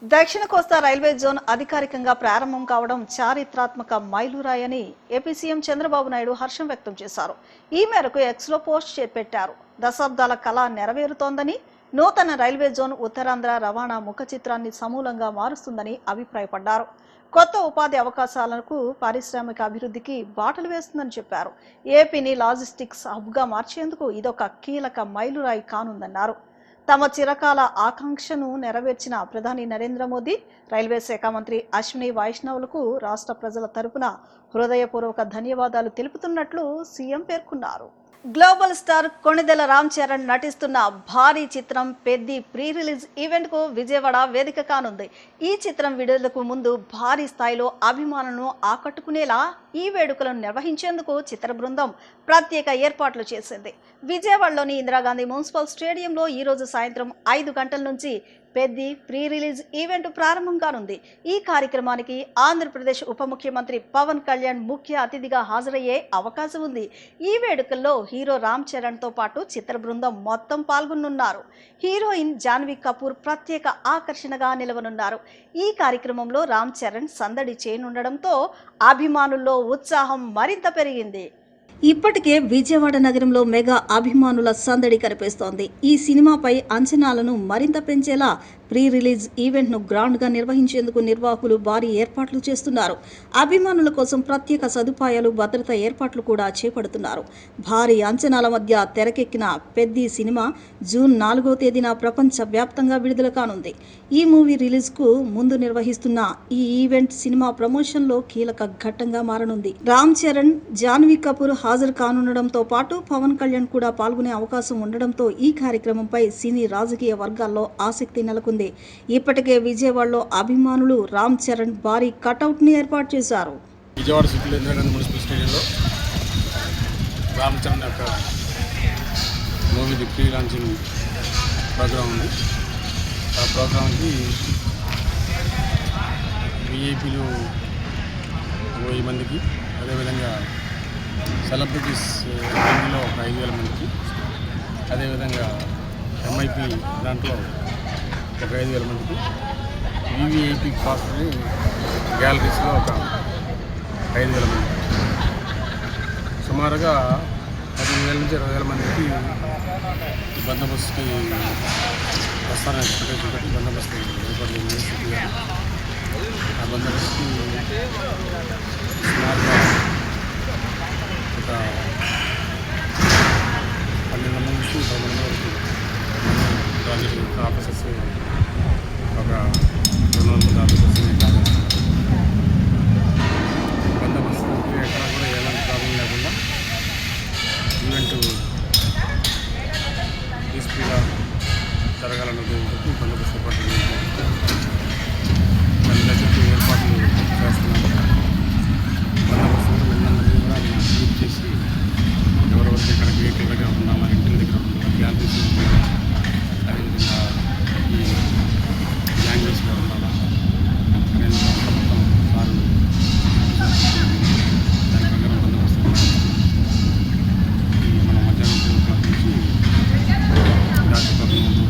దక్షిణ కోస్తా railway zone అధికారికంగా ప్రారంభం కావడం చారిత్రాత్మక మైలురాయని ఏపీ సీఎం చంద్రబాబు నాయుడు హర్షం వ్యక్తం చేశారు. ఈ మేరకు ఎక్స్లో పోస్ట్ పెట్టారు. దశాబ్దాల కళ నెరవేరుతోందని, నూతన రైల్వే జోన్ ఉత్తరాంధ్ర రవాణా ముఖ చిత్రాన్ని సమూలంగా మారుస్తుందని అభిప్రాయపడ్డారు. కొత్త ఉపాధి అవకాశాలకు, పారిశ్రామిక అభివృద్ధికి బాటలు వేస్తుందని చెప్పారు. ఏపీని లాజిస్టిక్స్ హబ్గా మార్చేందుకు ఇదొక కీలక మైలురాయి కానుందన్నారు. తమ చిరకాల ఆకాంక్షను నెరవేర్చిన ప్రధాని నరేంద్ర మోదీ, రైల్వే శాఖ మంత్రి అశ్విని వైష్ణవులకు రాష్ట్ర ప్రజల తరపున హృదయపూర్వక ధన్యవాదాలు తెలుపుతున్నట్లు సీఎం పేర్కొన్నారు. గ్లోబల్ స్టార్ కొణిదెల రామ్ చరణ్ నటిస్తున్న భారీ చిత్రం పెద్ది ప్రీ రిలీజ్ ఈవెంట్కు విజయవాడ వేదిక కానుంది. ఈ చిత్రం విడుదలకు ముందు భారీ స్థాయిలో అభిమానులను ఆకట్టుకునేలా ఈ వేడుకలను నిర్వహించేందుకు చిత్ర బృందం ప్రత్యేక ఏర్పాట్లు చేసింది. విజయవాడలోని ఇందిరాగాంధీ మున్సిపల్ స్టేడియంలో ఈరోజు సాయంత్రం 5 గంటల నుంచి పెద్ది ప్రీ రిలీజ్ ఈవెంట్ ప్రారంభం కానుంది. ఈ కార్యక్రమానికి ఆంధ్రప్రదేశ్ ఉప ముఖ్యమంత్రి పవన్ కళ్యాణ్ ముఖ్య అతిథిగా హాజరయ్యే అవకాశం ఉంది. ఈ వేడుకల్లో హీరో రామ్ చరణ్తో పాటు చిత్ర బృందం మొత్తం పాల్గొనున్నారు. హీరోయిన్ జాన్వీ కపూర్ ప్రత్యేక ఆకర్షణగా నిలవనున్నారు. ఈ కార్యక్రమంలో రామ్ చరణ్ సందడి చేయనుండడంతో అభిమానుల్లో ఉత్సాహం మరింత పెరిగింది. ఇప్పటికే విజయవాడ నగరంలో మెగా అభిమానుల సందడి కనిపిస్తోంది. ఈ సినిమాపై అంచనాలను మరింత పెంచేలా ప్రీ రిలీజ్ ఈవెంట్ను గ్రాండ్గా నిర్వహించేందుకు నిర్వాహకులు భారీ ఏర్పాట్లు చేస్తున్నారు. అభిమానుల కోసం ప్రత్యేక సదుపాయాలు, భద్రత ఏర్పాట్లు కూడా చేపడుతున్నారు. భారీ అంచనాల మధ్య తెరకెక్కిన పెద్ది సినిమా జూన్ 4వ తేదీన ప్రపంచ వ్యాప్తంగా విడుదల కానుంది. ఈ మూవీ రిలీజ్కు ముందు నిర్వహిస్తున్న ఈ ఈవెంట్ సినిమా ప్రమోషన్లో కీలక ఘట్టంగా మారనుంది. రామ్ చరణ్, జాన్వీ కపూర్ హాజరు కానుండడంతో పాటు పవన్ కళ్యాణ్ కూడా పాల్గొనే అవకాశం ఉండడంతో ఈ కార్యక్రమంపై సినీ రాజకీయ వర్గాల్లో ఆసక్తి నెలకొంది. ఇప్పటికే విజయవాడలో అభిమానులు రామ్ చరణ్ భారీ కటౌట్ ని ఏర్పాటు చేశారు. విజయవాడ సిటీలో ఇందిరాగాంధీ మున్సిపల్ స్టేడియంలో రామ్ చరణ్ యొక్క మూవీది ప్రీ లాంచింగ్ ప్రోగ్రాం ఉంది. ఆ ప్రోగ్రాంకి విఐపీలు 1000 మందికి, అదేవిధంగా సెలబ్రిటీస్ హిందీలో ఒక 5000 మందికి, అదేవిధంగా ఎంఐపీ దాంట్లో ఒక 5000 మందికి, వివిఐపీ కాస్ట్ని గ్యాలరీస్లో ఒక 5000 మందికి, సుమారుగా 15,000 నుంచి 20,000 మందికి బందోబస్తుకి వస్తారని ఎక్స్పెక్టేషన్ పెట్టి బందోబస్తు ఏర్పాటు చేసి ఆ బందోబస్తుకి సుమారుగా ఒక 12 నుంచి 10 వరకు ప్రాజెక్ట్ ఆఫీసర్స్, ఒక 200 ఆఫీసర్స్ బందోబస్తు ఎక్కడ కూడా ఎలాంటి ప్రాబ్లం లేకుండా ఈవెంట్ పీస్ఫుల్గా జరగాలన్న ఉద్దేశంతో బందోబస్తు ఏర్పాట్లు దాని దగ్గరికి ఏర్పాట్లు చేస్తున్నాము. బందోబస్తు నిన్నందరినీ కూడా ట్రీట్ చేసి ఎవరెవరికి ఇక్కడ గేట్ల దగ్గర ఉండాలా, ఇంటి దగ్గర ఉండాలా, గ్యాలరీస్ ఉండాలా, అదేవిధంగా ఈ లాంగ్వేజ్లో ఉండాలా అనేది మొత్తం సార్ దాని ప్రకారం బందోబస్తు మన మధ్యాహ్నం 2 o'clock నుంచి రాత్రి 11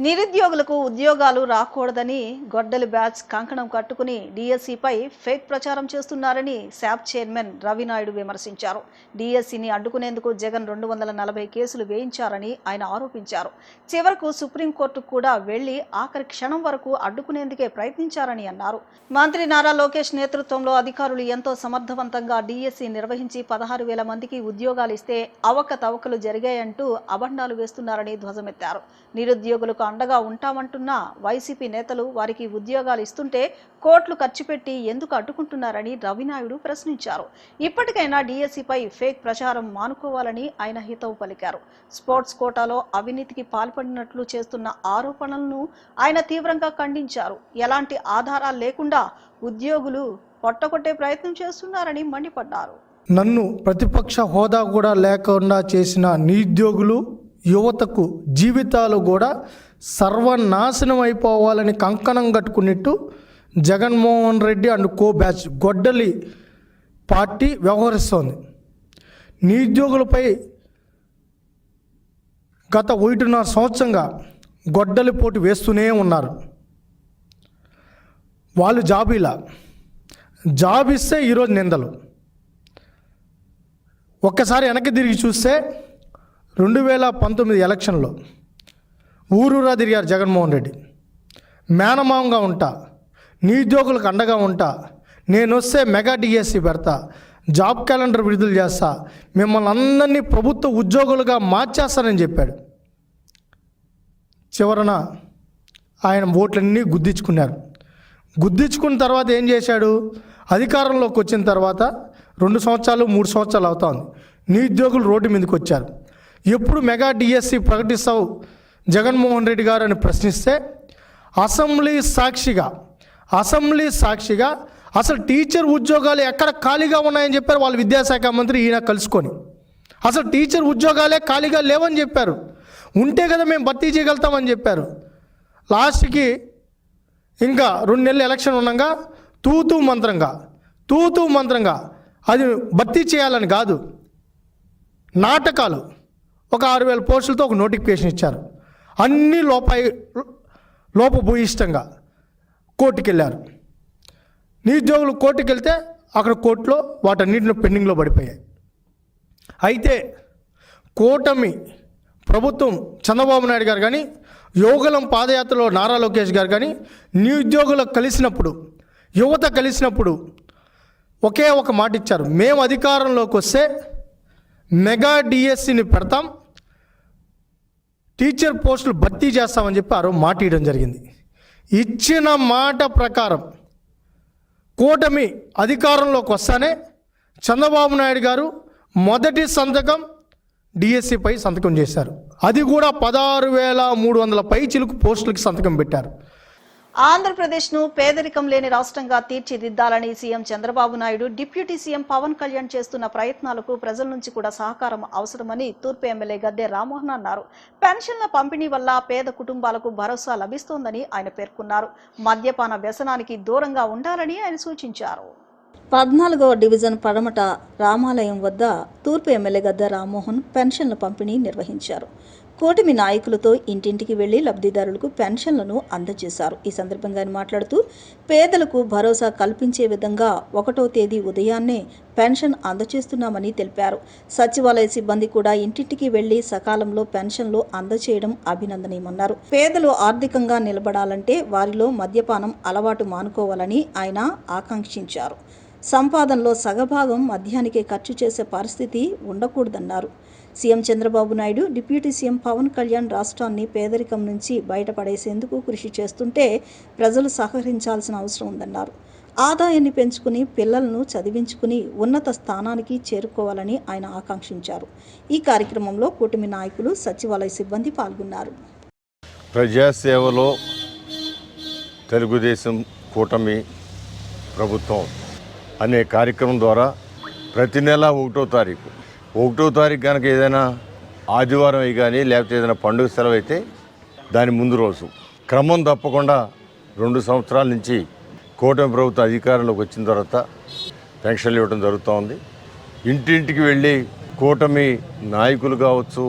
నిరుద్యోగులకు ఉద్యోగాలు రాకూడదని గొడ్డలి బ్యాచ్ కంకణం కట్టుకుని డిఎస్సిపై ఫేక్ ప్రచారం చేస్తున్నారని శాప్ చైర్మన్ రవినాయుడు విమర్శించారు. డిఎస్సిని అడ్డుకునేందుకు జగన్ 240 కేసులు వేయించారని ఆయన ఆరోపించారు. చివరకు సుప్రీంకోర్టు కూడా వెళ్లి ఆఖరి క్షణం వరకు అడ్డుకునేందుకే ప్రయత్నించారని అన్నారు. మంత్రి నారా లోకేష్ నేతృత్వంలో అధికారులు ఎంతో సమర్థవంతంగా డిఎస్సి నిర్వహించి 16,000 మందికి ఉద్యోగాలు ఇస్తే అవకతవకలు జరిగాయంటూ అబండాలు వేస్తున్నారని ధ్వజమెత్తారు. నిరుద్యోగులకు అండగా ఉంటామంటున్న వైసీపీ నేతలు వారికి ఉద్యోగాలు ఇస్తుంటే కోట్లు ఖర్చు పెట్టి ఎందుకు అడ్డుకుంటున్నారని రవినాయుడు ప్రశ్నించారు. ఇప్పటికైనా డిఎస్సిపై ఫేక్ ప్రచారం మానుకోవాలని ఆయన హితవు పలికారు. స్పోర్ట్స్ కోటాలో అవినీతికి పాల్పడినట్లు చేస్తున్న ఆరోపణలను ఆయన తీవ్రంగా ఖండించారు. ఎలాంటి ఆధారాలు లేకుండా ఉద్యోగులు పొట్టకొట్టే ప్రయత్నం చేస్తున్నారని మండిపడ్డారు. నన్ను ప్రతిపక్ష హోదా కూడా లేకుండా చేసిన నిరుద్యోగులు, యువతకు జీవితాలు కూడా సర్వనాశనం అయిపోవాలని కంకణం కట్టుకున్నట్టు Jaganmohan Reddy and co batch గొడ్డలి పార్టీ వ్యవహరిస్తోంది. నిరుద్యోగులపై గత 1.5 సంవత్సరంగా గొడ్డలి పోటు వేస్తూనే ఉన్నారు. వాళ్ళు జాబ్ ఇస్తే ఈరోజు నిందలు. ఒక్కసారి వెనక్కి తిరిగి చూస్తే 2019 ఎలక్షన్లో ఊరూరా తిరిగారు జగన్మోహన్ రెడ్డి. మేనమామంగా ఉంటా, నిరుద్యోగులకు అండగా ఉంటా, నేను వస్తే మెగా డిఎస్సి పెడతా, జాబ్ క్యాలెండర్ విడుదల చేస్తా, మిమ్మల్ని అందరినీ ప్రభుత్వ ఉద్యోగులుగా మార్చేస్తానని చెప్పాడు. చివరన ఆయన ఓట్లన్నీ గుద్దించుకున్నారు. గుద్దించుకున్న తర్వాత ఏం చేశాడు? అధికారంలోకి వచ్చిన తర్వాత 2 సంవత్సరాలు 3 సంవత్సరాలు అవుతోంది. నిరుద్యోగులు రోడ్డు మీదకి వచ్చారు. ఎప్పుడు మెగా డిఎస్సి ప్రకటిస్తావు జగన్మోహన్ రెడ్డి గారు అని ప్రశ్నిస్తే అసెంబ్లీ సాక్షిగా అసలు టీచర్ ఉద్యోగాలు ఎక్కడ ఖాళీగా ఉన్నాయని చెప్పారు వాళ్ళ విద్యాశాఖ మంత్రి ఈయన కలుసుకొని. అసలు టీచర్ ఉద్యోగాలే ఖాళీగా లేవని చెప్పారు. ఉంటే కదా మేము భర్తీ చేయగలుగుతామని చెప్పారు. లాస్ట్కి ఇంకా 2 నెలలు ఎలక్షన్ ఉండగా తూతూ మంత్రంగా అది భర్తీ చేయాలని కాదు, నాటకాలు ఒక 6,000 పోస్టులతో ఒక నోటిఫికేషన్ ఇచ్చారు. అన్నీ లోపభూయిష్టంగా కోర్టుకు వెళ్ళారు. నిరుద్యోగులు కోర్టుకు వెళ్తే అక్కడ కోర్టులో వాటన్నిటిని పెండింగ్లో పడిపోయాయి. అయితే కూటమి ప్రభుత్వం చంద్రబాబు నాయుడు గారు కానీ, యోగలం పాదయాత్రలో నారా లోకేష్ గారు కానీ నిరుద్యోగులకు కలిసినప్పుడు, యువత కలిసినప్పుడు ఒకే ఒక మాట ఇచ్చారు. మేము అధికారంలోకి వస్తే మెగా డిఎస్సిని పెడతాం, టీచర్ పోస్టులు భర్తీ చేస్తామని చెప్పి మాట ఇవ్వడం జరిగింది. ఇచ్చిన మాట ప్రకారం కూటమి అధికారంలోకి వస్తానే చంద్రబాబు నాయుడు గారు మొదటి సంతకం డిఎస్సిపై సంతకం చేశారు. అది కూడా 16,300 పైచిలుకు పోస్టులకి సంతకం పెట్టారు. ఆంధ్రప్రదేశ్ను పేదరికం లేని రాష్ట్రంగా తీర్చిదిద్దాలని CM Chandrababu Naidu, deputy CM Pawan Kalyan చేస్తున్న ప్రయత్నాలకు ప్రజల నుంచి కూడా సహకారం అవసరమని తూర్పు ఎమ్మెల్యే గద్దె రామ్మోహన్ అన్నారు. పెన్షన్ల పంపిణీ వల్ల పేద కుటుంబాలకు భరోసా లభిస్తోందని ఆయన పేర్కొన్నారు. మద్యపాన వ్యసనానికి దూరంగా ఉండాలని ఆయన సూచించారు. 14వ డివిజన్ పడమట రామాలయం వద్ద తూర్పు ఎమ్మెల్యే గద్దె రామ్మోహన్ పెన్షన్ల పంపిణీ నిర్వహించారు. కూటమి నాయకులతో ఇంటింటికి వెళ్లి లబ్ధిదారులకు పెన్షన్లను అందజేశారు. ఈ సందర్భంగా ఆయన మాట్లాడుతూ పేదలకు భరోసా కల్పించే విధంగా 1వ తేదీ ఉదయాన్నే పెన్షన్ అందజేస్తున్నామని తెలిపారు. సచివాలయ సిబ్బంది కూడా ఇంటింటికి వెళ్లి సకాలంలో పెన్షన్లు అందజేయడం అభినందనీయమన్నారు. పేదలు ఆర్థికంగా నిలబడాలంటే వారిలో మద్యపానం అలవాటు మానుకోవాలని ఆయన ఆకాంక్షించారు. సంపాదనలో సగభాగం మద్యానికే ఖర్చు చేసే పరిస్థితి ఉండకూడదన్నారు. CM Chandrababu Naidu, deputy CM Pawan Kalyan రాష్ట్రాన్ని పేదరికం నుంచి బయటపడేసేందుకు కృషి చేస్తుంటే ప్రజలు సహకరించాల్సిన అవసరం ఉందన్నారు. ఆదాయాన్ని పెంచుకుని పిల్లలను చదివించుకుని ఉన్నత స్థానానికి చేరుకోవాలని ఆయన ఆకాంక్షించారు. ఈ కార్యక్రమంలో కూటమి నాయకులు, సచివాలయ సిబ్బంది పాల్గొన్నారు. ప్రజాసేవలో తెలుగుదేశం కూటమి ప్రభుత్వం అనే కార్యక్రమం ద్వారా ప్రతి నెల 1వ తారీఖు కనుక ఏదైనా ఆదివారం అయి కానీ లేకపోతే ఏదైనా పండుగ సెలవు అయితే దాని ముందు రోజు క్రమం తప్పకుండా 2 సంవత్సరాల నుంచి కూటమి ప్రభుత్వం అధికారంలోకి వచ్చిన తర్వాత పెన్షన్లు ఇవ్వడం జరుగుతూ ఉంది. ఇంటింటికి వెళ్ళి కూటమి నాయకులు కావచ్చు,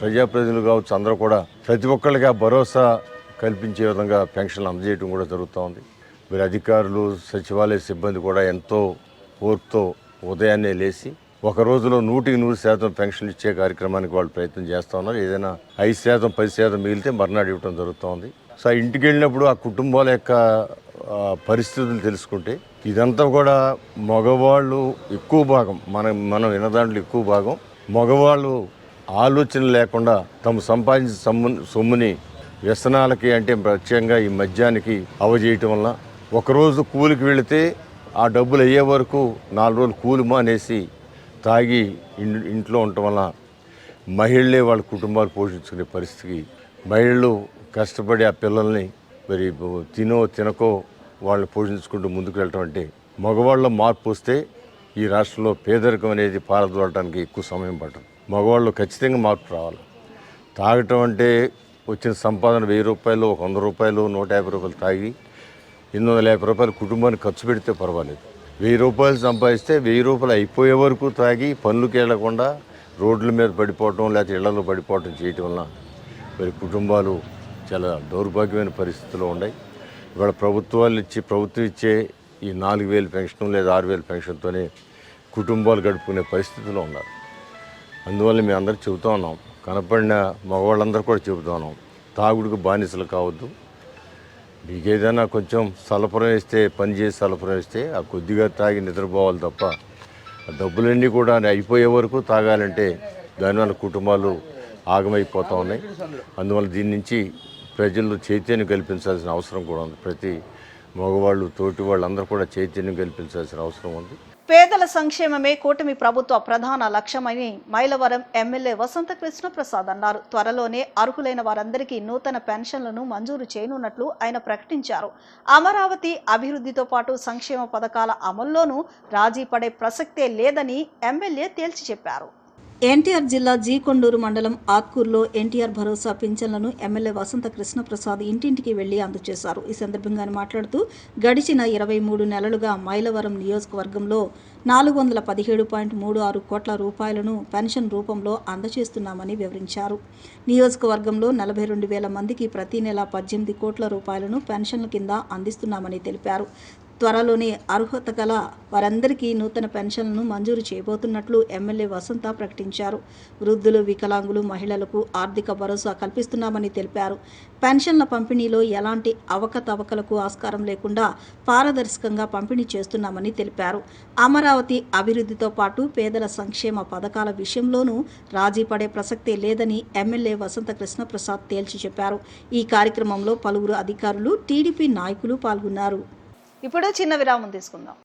ప్రజాప్రతినిధులు కావచ్చు, అందరూ కూడా ప్రతి ఒక్కరికి ఆ భరోసా కల్పించే విధంగా పెన్షన్లు అందజేయడం కూడా జరుగుతూ ఉంది. మరి అధికారులు, సచివాలయ సిబ్బంది కూడా ఎంతో ఓర్పుతో ఉదయాన్నే లేచి ఒక రోజులో 100% పెన్షన్లు ఇచ్చే కార్యక్రమానికి వాళ్ళు ప్రయత్నం చేస్తూ ఉన్నారు. ఏదైనా 5%, 10% మిగిలితే మర్నాడు ఇవ్వడం జరుగుతోంది. సో ఇంటికి వెళ్ళినప్పుడు ఆ కుటుంబాల యొక్క పరిస్థితులు తెలుసుకుంటే ఇదంతా కూడా మగవాళ్ళు ఎక్కువ భాగం, మనం విన్న దాంట్లో ఎక్కువ భాగం మగవాళ్ళు ఆలోచన లేకుండా తమ సంపాదించిన సొమ్ముని వ్యసనాలకి, అంటే ప్రత్యేకంగా ఈ మద్యానికి అవజేయటం వల్ల ఒకరోజు కూలికి వెళితే ఆ డబ్బులు అయ్యే వరకు 4 రోజులు కూలి మానేసి తాగి ఇంట్లో ఉండటం వల్ల మహిళలే వాళ్ళ కుటుంబాలు పోషించుకునే పరిస్థితికి, మహిళలు కష్టపడి ఆ పిల్లల్ని మరి తినకో వాళ్ళని పోషించుకుంటూ ముందుకు వెళ్ళటం అంటే మగవాళ్ళ మార్పు వస్తే ఈ రాష్ట్రంలో పేదరికం అనేది పారదోలటానికి ఎక్కువ సమయం పడుతుంది. మగవాళ్ళు ఖచ్చితంగా మార్పు రావాలి. తాగటం అంటే వచ్చిన సంపాదన 1000 రూపాయలు, 100 రూపాయలు, 150 రూపాయలు తాగి 850 రూపాయలు కుటుంబానికి ఖర్చు పెడితే పర్వాలేదు. 1000 రూపాయలు సంపాదిస్తే 1000 రూపాయలు అయిపోయే వరకు తాగి పనులకు వెళ్లకుండా రోడ్ల మీద పడిపోవటం లేకపోతే ఇళ్లలో పడిపోవటం చేయటం వల్ల మరి కుటుంబాలు చాలా దౌర్భాగ్యమైన పరిస్థితిలో ఉన్నాయి. ఇవాళ ప్రభుత్వం ఇచ్చే ఈ 4,000 పెన్షన్ లేదా 6,000 పెన్షన్తోనే కుటుంబాలు గడుపుకునే పరిస్థితిలో ఉన్నారు. అందువల్ల మేము అందరూ చెబుతా ఉన్నాం, కనపడిన మగవాళ్ళందరూ కూడా చెబుతా ఉన్నాం, తాగుడుకు బానిసలు కావద్దు. మీకు ఏదైనా కొంచెం సలపరం వేస్తే, పని చేసి సలపరం వేస్తే ఆ కొద్దిగా తాగి నిద్రపోవాలి తప్ప ఆ డబ్బులన్నీ కూడా అయిపోయే వరకు తాగాలంటే దానివల్ల కుటుంబాలు ఆగమైపోతూ ఉన్నాయి. అందువల్ల దీని నుంచి ప్రజలు చైతన్యం కల్పించాల్సిన అవసరం కూడా ఉంది. ప్రతి మగవాళ్ళు, తోటి వాళ్ళందరూ కూడా చైతన్యం కల్పించాల్సిన అవసరం ఉంది. పేదల సంక్షేమమే కూటమి ప్రభుత్వ ప్రధాన లక్ష్యమని మైలవరం ఎమ్మెల్యే వసంత కృష్ణ ప్రసాద్ అన్నారు. త్వరలోనే అర్హులైన వారందరికీ నూతన పెన్షన్లను మంజూరు చేయనున్నట్లు ఆయన ప్రకటించారు. అమరావతి అభివృద్ధితో పాటు సంక్షేమ పథకాల అమల్లోనూ రాజీ పడే ప్రసక్తే లేదని ఎమ్మెల్యే తేల్చి చెప్పారు. ఎన్టీఆర్ జిల్లా జీకొండూరు మండలం ఆత్కూరులో ఎన్టీఆర్ భరోసా పింఛన్లను ఎమ్మెల్యే వసంత కృష్ణప్రసాద్ ఇంటింటికి వెళ్లి అందజేశారు. ఈ సందర్భంగా ఆయన మాట్లాడుతూ గడిచిన 23 నెలలుగా మైలవరం నియోజకవర్గంలో 417.36 కోట్ల రూపాయలను పెన్షన్ రూపంలో అందజేస్తున్నామని వివరించారు. నియోజకవర్గంలో 42,000 మందికి ప్రతి నెల 18 కోట్ల రూపాయలను పెన్షన్ల కింద అందిస్తున్నామని తెలిపారు. త్వరలోనే అర్హత గల వారందరికీ నూతన పెన్షన్లను మంజూరు చేయబోతున్నట్లు ఎమ్మెల్యే వసంత ప్రకటించారు. వృద్ధులు, వికలాంగులు, మహిళలకు ఆర్థిక భరోసా కల్పిస్తున్నామని తెలిపారు. పెన్షన్ల పంపిణీలో ఎలాంటి అవకతవకలకు ఆస్కారం లేకుండా పారదర్శకంగా పంపిణీ చేస్తున్నామని తెలిపారు. అమరావతి అభివృద్ధితో పాటు పేదల సంక్షేమ పథకాల విషయంలోనూ రాజీ పడే ప్రసక్తే లేదని ఎమ్మెల్యే వసంత కృష్ణప్రసాద్ తేల్చి చెప్పారు. ఈ కార్యక్రమంలో పలువురు అధికారులు, టీడీపీ నాయకులు పాల్గొన్నారు. ఇప్పుడు చిన్న విరామం తీసుకుందాం.